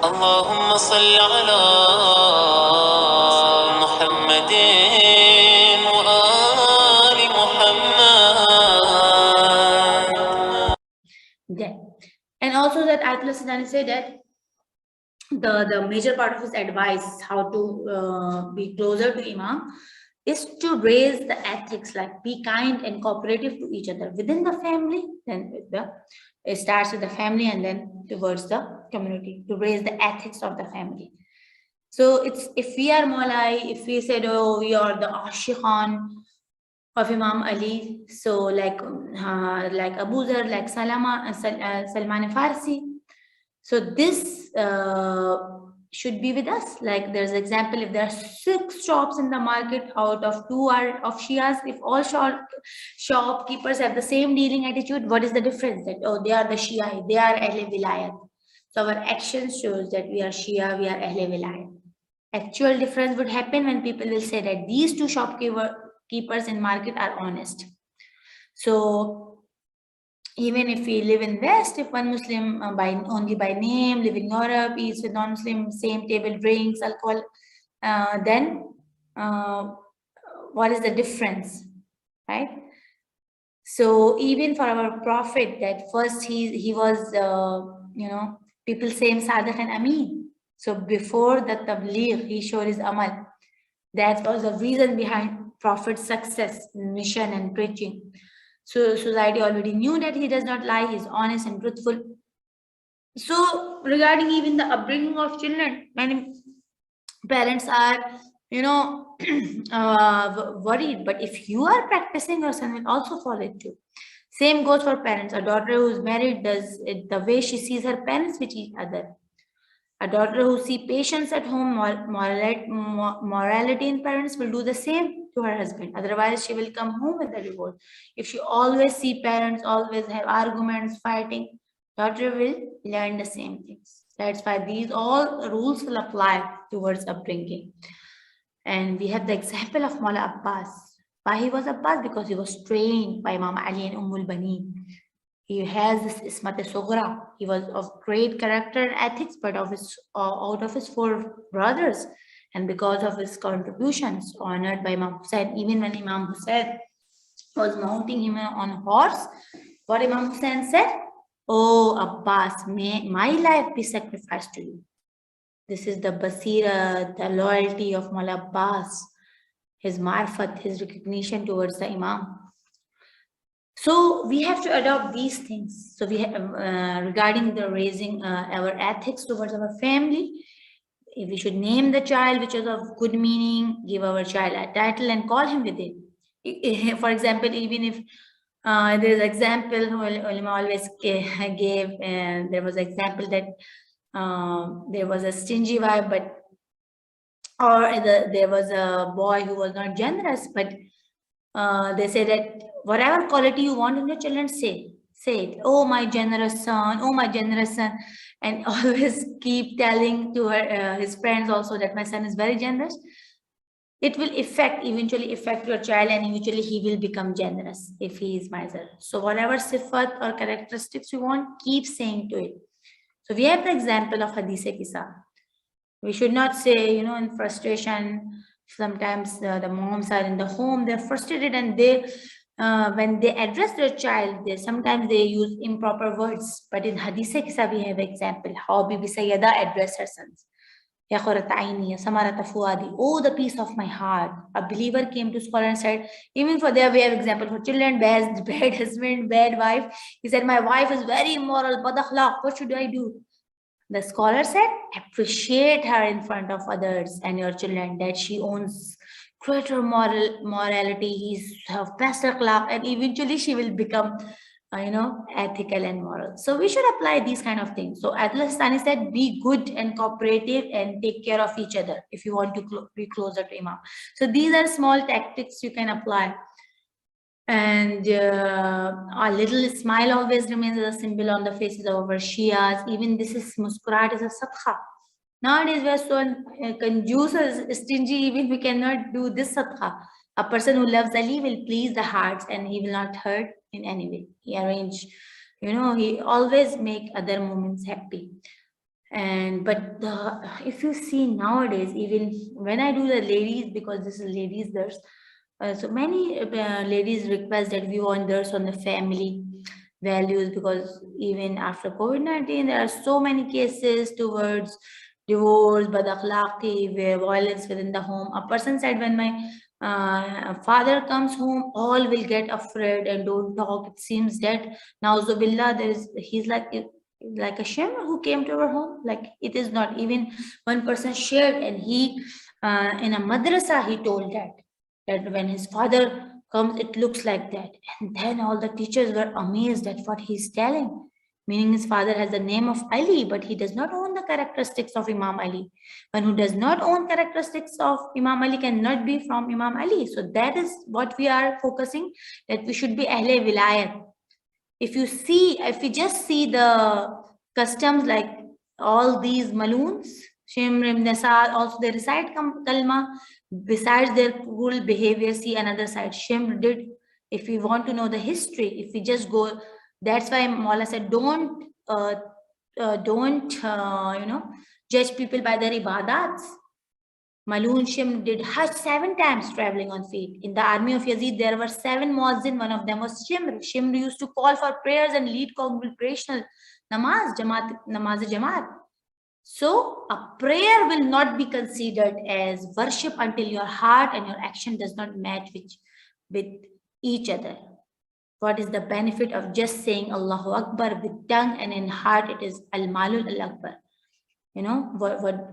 اللهم صل على محمد وآل محمد. And also that Ayatollah Sistani said that the major part of his advice how to be closer to Imam is to raise the ethics, like be kind and cooperative to each other within the family. Then it starts with the family and then towards the community, to raise the ethics of the family. So it's, if we are Maulai, if we said, oh, we are the Ashikhan of Imam Ali, so like Abu Zar, like Salman Farsi. So this should be with us. Like there's an example, if there are 6 shops in the market, out of 2 are of Shias, if all shopkeepers have the same dealing attitude, what is the difference? That, oh, they are the Shia, they are Ahle Vilayat. So our action shows that we are Shia, we are Ahle Vilayat. Actual difference would happen when people will say that these 2 shopkeepers in market are honest. So even if we live in West, if one Muslim only by name, live in Europe, eats with non-Muslim, same table, drinks, alcohol, then what is the difference, right? So even for our Prophet, that first he was, people say him Sadiq and Amin. So before the Tabligh, he showed his amal. That was the reason behind Prophet's success, mission and preaching. So society already knew that he does not lie, he's honest and truthful. So regarding even the upbringing of children, many parents are, worried, but if you are practicing, your son will also follow it too. Same goes for parents. A daughter who's married does it the way she sees her parents with each other. A daughter who sees patience at home, morality in parents, will do the same to her husband. Otherwise, she will come home with a divorce. If she always see parents, always have arguments, fighting, daughter will learn the same things. That's why these all rules will apply towards upbringing. And we have the example of Mawla Abbas. Why he was Abbas? Because he was trained by Imam Ali and Ummul Baneen. He has this Ismat Sughra. He was of great character and ethics, but out of his 4 brothers, and because of his contributions, honored by Imam Hussain. Even when Imam Hussain was mounting him on a horse, what Imam Hussain said, "Oh Abbas, may my life be sacrificed to you." This is the basira, the loyalty of Mawla Abbas, his marfat, his recognition towards the Imam. So we have to adopt these things. So we have, regarding the raising our ethics towards our family, we should name the child which is of good meaning, give our child a title and call him with it. For example, even if there is example ulama always gave, and there was example that there was a stingy wife, but there was a boy who was not generous, but they say that whatever quality you want in your children, say it. Oh, my generous son. Oh, my generous son. And always keep telling to his friends also that my son is very generous. It will eventually affect your child, and eventually he will become generous if he is miser. So whatever sifat or characteristics you want, keep saying to it. So we have the example of Hadith Kisa. We should not say, in frustration. Sometimes the moms are in the home, they're frustrated, and when they address their child, sometimes they use improper words. But in Hadith Kisa, we have example how Bibi Sayyada addressed her sons. Ya Khurat Aini, ya Samarata Fuadi, oh, the peace of my heart. A believer came to scholar and said, even for there we have example for children, bad husband, bad wife. He said, my wife is very immoral, bad akhlaq, what should I do? The scholar said, appreciate her in front of others and your children, that she owns greater morality, he's of best akhlaq, and eventually she will become, ethical and moral. So we should apply these kind of things. So Ayatollah Sistani said, be good and cooperative and take care of each other if you want to be closer to Imam. So these are small tactics you can apply. And a little smile always remains as a symbol on the faces of our Shias. Even this is muskurat is a sadqa. Nowadays we are so conjuice, stingy, even we cannot do this sadqa. A person who loves Ali will please the hearts and he will not hurt in any way. He arrange, he always make other moments happy. And but if you see nowadays, even when I do the ladies, because this is ladies dars, so many ladies request that we want dars on the family values, because even after COVID-19 there are so many cases towards divorce, bad akhlaqi, where violence within the home. A person said, when my father comes home, all will get afraid and don't talk. It seems that now Zubillah, he's like a shimmer who came to our home. Like, it is not even one person shared, and he in a madrasa he told that when his father comes, it looks like that. And then all the teachers were amazed at what he's telling, meaning his father has the name of Ali, but he does not own the characteristics of Imam Ali. One who does not own characteristics of Imam Ali cannot be from Imam Ali. So that is what we are focusing, that we should be Ahle Wilayat. If we just see the customs, like all these maloons, Shimr ibn Nasar, also they recite kalma. Besides their cruel behavior, see another side. Shimr did, if we want to know the history, if we just go, that's why Maula said, don't judge people by their ibadats. Maloon Shimr did Hajj 7 times traveling on feet. In the army of Yazid, there were 7 muazzin. One of them was Shimr. Shimr used to call for prayers and lead congregational namaz jamaat. So a prayer will not be considered as worship until your heart and your action does not match with each other. What is the benefit of just saying Allahu Akbar with tongue, and in heart it is Al-Malul Al-Akbar?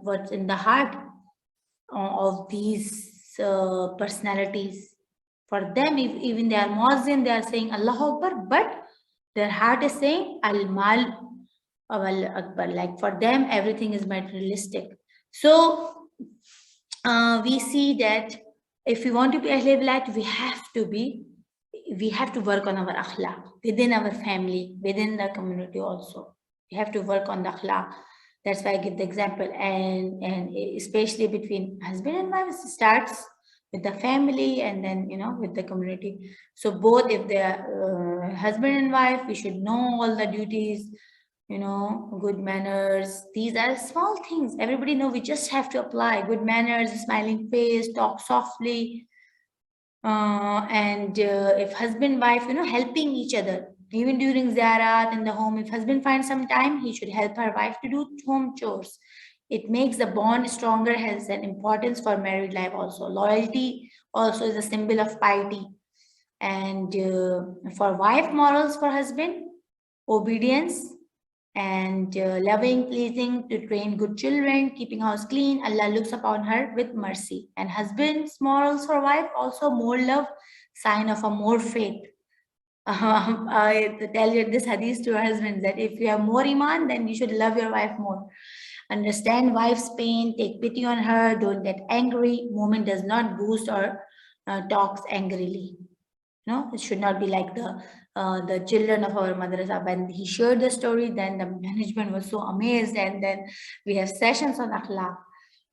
What's in the heart of these personalities? For them, if even they are Muslim, they are saying Allahu Akbar, but their heart is saying Al-Mal Akbar. Like, for them, everything is materialistic. So we see that if we want to be Ahle Wilayat, we have to work on our akhlaq within our family, within the community also. We have to work on the akhlaq. That's why I give the example, and especially between husband and wife, it starts with the family and then with the community. So both, if they are husband and wife, we should know all the duties, good manners. These are small things everybody know. We just have to apply good manners, smiling face, talk softly, and if husband wife helping each other even during ziyarat in the home. If husband finds some time, he should help her wife to do home chores. It makes the bond stronger, has an importance for married life also. Loyalty also is a symbol of piety. And for wife, morals for husband, obedience and loving, pleasing, to train good children, keeping house clean. Allah looks upon her with mercy. And husband's morals for wife, also more love, sign of a more faith. I tell you this hadith to your husband, that if you have more iman, then you should love your wife more. Understand wife's pain, take pity on her, don't get angry. Moment does not boost or talks angrily. No, it should not be like the children of our madrasa. When he shared the story, then the management was so amazed, and then we have sessions on akhlaq.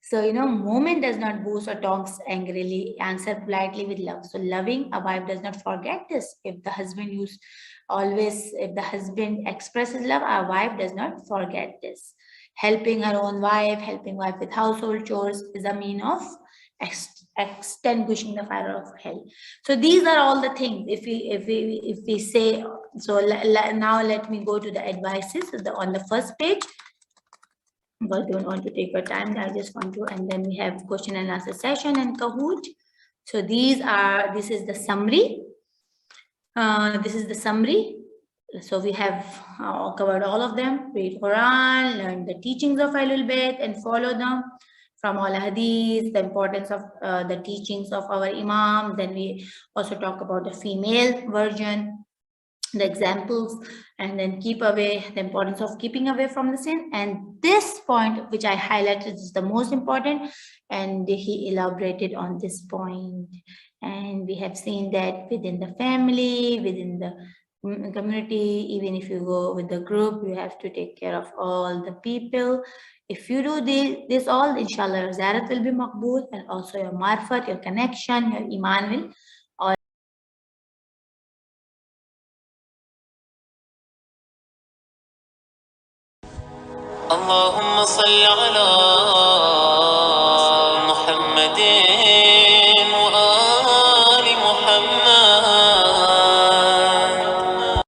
So, moment does not boost or talks angrily, answer politely with love. So loving a wife does not forget this. If the husband expresses love, our wife does not forget this. Helping her own wife, helping wife with household chores is a mean of extinguishing the fire of hell. So these are all the things. If we say so, now let me go to the advices on the first page. But I don't want to take your time. I just want to, and then we have question and answer session and Kahoot. So this is the summary. This is the summary. So we have covered all of them. Read Quran, learn the teachings of Ahlul Bayt and follow them from all hadiths, the importance of the teachings of our Imam. Then we also talk about the female version, the examples, and then keep away, the importance of keeping away from the sin. And this point, which I highlighted, is the most important, and he elaborated on this point. And we have seen that within the family, within the community, even if you go with the group, you have to take care of all the people. If you do this all, inshallah, your zarat will be maqbool, and also your marfat, your connection, your iman will all. اللهم صل على